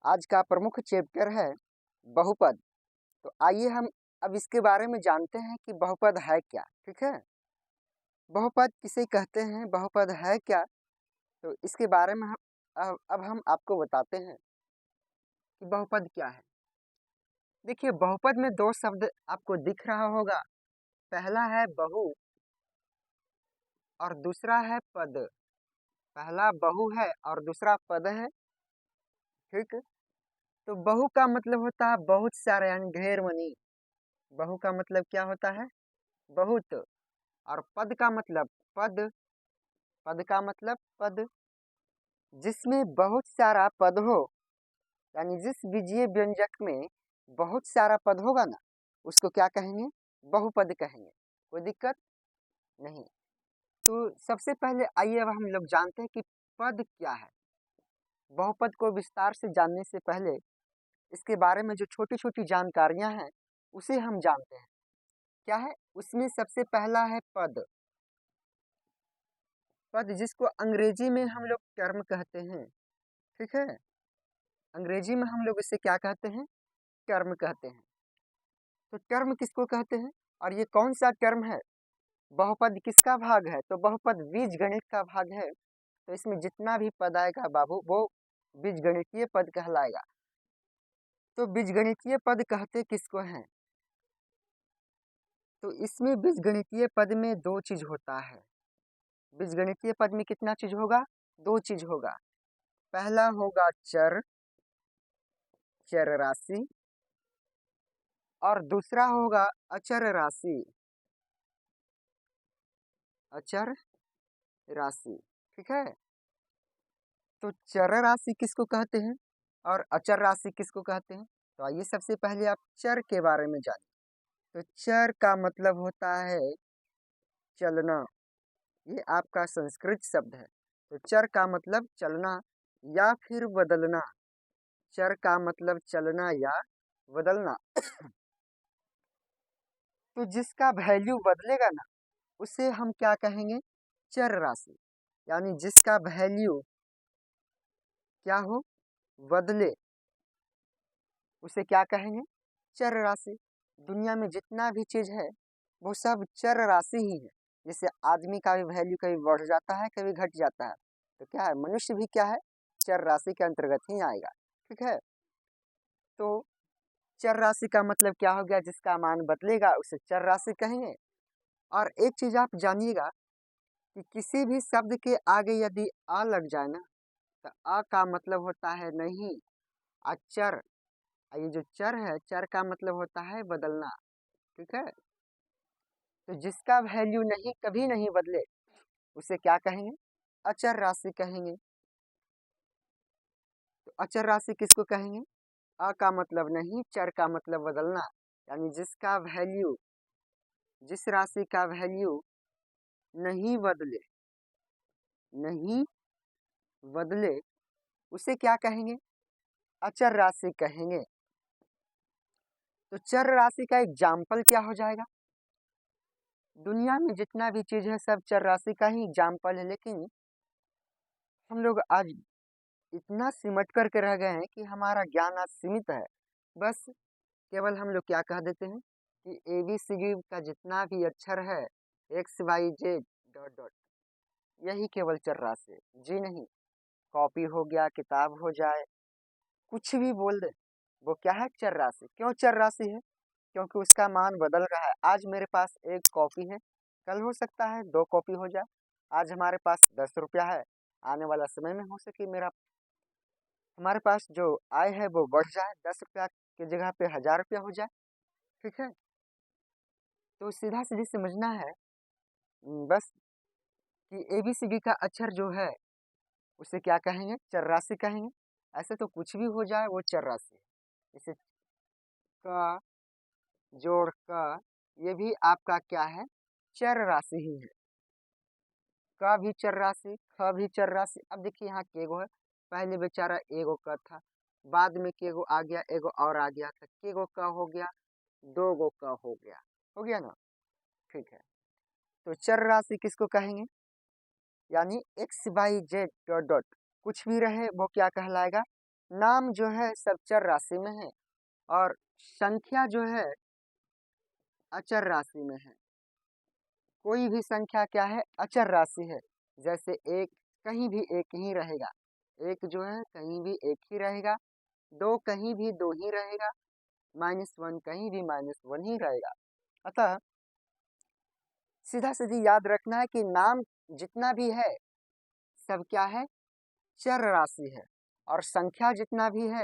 आज का प्रमुख चैप्टर है बहुपद। तो आइए हम अब इसके बारे में जानते हैं कि बहुपद है क्या। ठीक है, बहुपद किसे कहते हैं, बहुपद है क्या, तो इसके बारे में अब हम आपको बताते हैं कि बहुपद क्या है। देखिए, बहुपद में दो शब्द आपको दिख रहा होगा। पहला है बहु और दूसरा है पद। पहला बहु है और दूसरा पद है। ठीक, तो बहु का मतलब होता है बहुत सारे, यानी ढेर मनी। बहु का मतलब क्या होता है? बहुत। और पद का मतलब पद। पद का मतलब पद, जिसमें बहुत सारा पद हो, यानी जिस बीजीय व्यंजक में बहुत सारा पद होगा ना, उसको क्या कहेंगे? बहुपद कहेंगे। कोई दिक्कत नहीं। तो सबसे पहले आइए अब हम लोग जानते हैं कि पद क्या है। बहुपद को विस्तार से जानने से पहले इसके बारे में जो छोटी छोटी जानकारियां हैं उसे हम जानते हैं। क्या है उसमें? सबसे पहला है पद। पद जिसको अंग्रेजी में हम लोग टर्म कहते हैं। ठीक है, अंग्रेजी में हम लोग इसे क्या कहते हैं? टर्म कहते हैं। तो टर्म किसको कहते हैं और ये कौन सा टर्म है? बहुपद किसका भाग है? तो बहुपद बीजगणित का भाग है। तो इसमें जितना भी पद आएगा बाबू, वो बीजगणितीय पद कहलाएगा। तो बीजगणितीय पद कहते किसको हैं? तो इसमें बीजगणितीय पद में दो चीज होता है। बीजगणितीय पद में कितना चीज होगा? दो चीज होगा। पहला होगा चर, चर राशि, और दूसरा होगा अचर राशि, अचर राशि। ठीक है, तो चर राशि किसको कहते हैं और अचर राशि किसको कहते हैं? तो आइए सबसे पहले आप चर के बारे में जानिए। तो चर का मतलब होता है चलना। ये आपका संस्कृत शब्द है। तो चर का मतलब चलना या फिर बदलना। चर का मतलब चलना या बदलना। तो जिसका वैल्यू बदलेगा ना, उसे हम क्या कहेंगे? चर राशि। यानी जिसका वैल्यू क्या हो? बदले, उसे क्या कहेंगे? चर राशि। दुनिया में जितना भी चीज है वो सब चर राशि ही है। जैसे आदमी का भी वैल्यू कभी बढ़ जाता है, कभी घट जाता है। तो क्या है, मनुष्य भी क्या है? चर राशि के अंतर्गत ही आएगा। ठीक है, तो चर राशि का मतलब क्या हो गया? जिसका मान बदलेगा उसे चर राशि कहेंगे। और एक चीज आप जानिएगा कि किसी भी शब्द के आगे यदि आ लग जाए ना, तो आ का मतलब होता है नहीं, अचर। ये जो चर है, चर का मतलब होता है बदलना। ठीक है, तो जिसका वैल्यू नहीं, कभी नहीं बदले, उसे क्या कहेंगे? अचर राशि कहेंगे। तो अचर राशि किसको कहेंगे? अ का मतलब नहीं, चर का मतलब बदलना। यानी जिसका वैल्यू, जिस राशि का वैल्यू नहीं बदले, नहीं बदले, उसे क्या कहेंगे? अचर राशि कहेंगे। तो चर राशि का एग्जाम्पल क्या हो जाएगा? दुनिया में जितना भी चीज है सब चर राशि का ही एग्जाम्पल है। लेकिन हम लोग आज इतना सिमट करके रह गए हैं कि हमारा ज्ञान आज सीमित है। बस केवल हम लोग क्या कह देते हैं कि ABCD का जितना भी अक्षर है, XYZ डॉट डॉट, यही केवल चर राशि है। जी नहीं, कॉपी हो गया, किताब हो जाए, कुछ भी बोल दे, वो क्या है? चर राशि। क्यों चर राशि है? क्योंकि उसका मान बदल रहा है। आज मेरे पास एक कॉपी है, कल हो सकता है दो कॉपी हो जाए। आज हमारे पास 10 रुपया है, आने वाला समय में हो सके मेरा, हमारे पास जो आय है वो बढ़ जाए, 10 रुपया की जगह पे 1000 रुपया हो जाए। ठीक है, तो सीधा सीधी समझना है बस कि ABCD का अक्षर जो है उसे क्या कहेंगे? चर राशि कहेंगे। ऐसे तो कुछ भी हो जाए वो चर राशि है। जैसे का, जोड़ का, ये भी आपका क्या है? चर राशि ही है। का भी चर राशि, ख भी चर राशि। अब देखिए यहाँ केगो है, पहले बेचारा एगो का था, बाद में केगो आ गया, एगो और आ गया, था केगो का हो गया, दो गो का हो गया ना। ठीक है, तो चर राशि किसको कहेंगे? यानी XYZ डॉट डॉट, कुछ भी रहे वो क्या कहलाएगा? नाम जो है सब चर राशि में है और संख्या जो है अचर राशि में है। कोई भी संख्या क्या है? अचर राशि है। जैसे एक कहीं भी एक ही रहेगा, एक जो है कहीं भी एक ही रहेगा, दो कहीं भी दो ही रहेगा, -1 कहीं भी -1 ही रहेगा। अतः सीधा सीधी याद रखना है कि नाम जितना भी है सब क्या है? चर राशि है और संख्या जितना भी है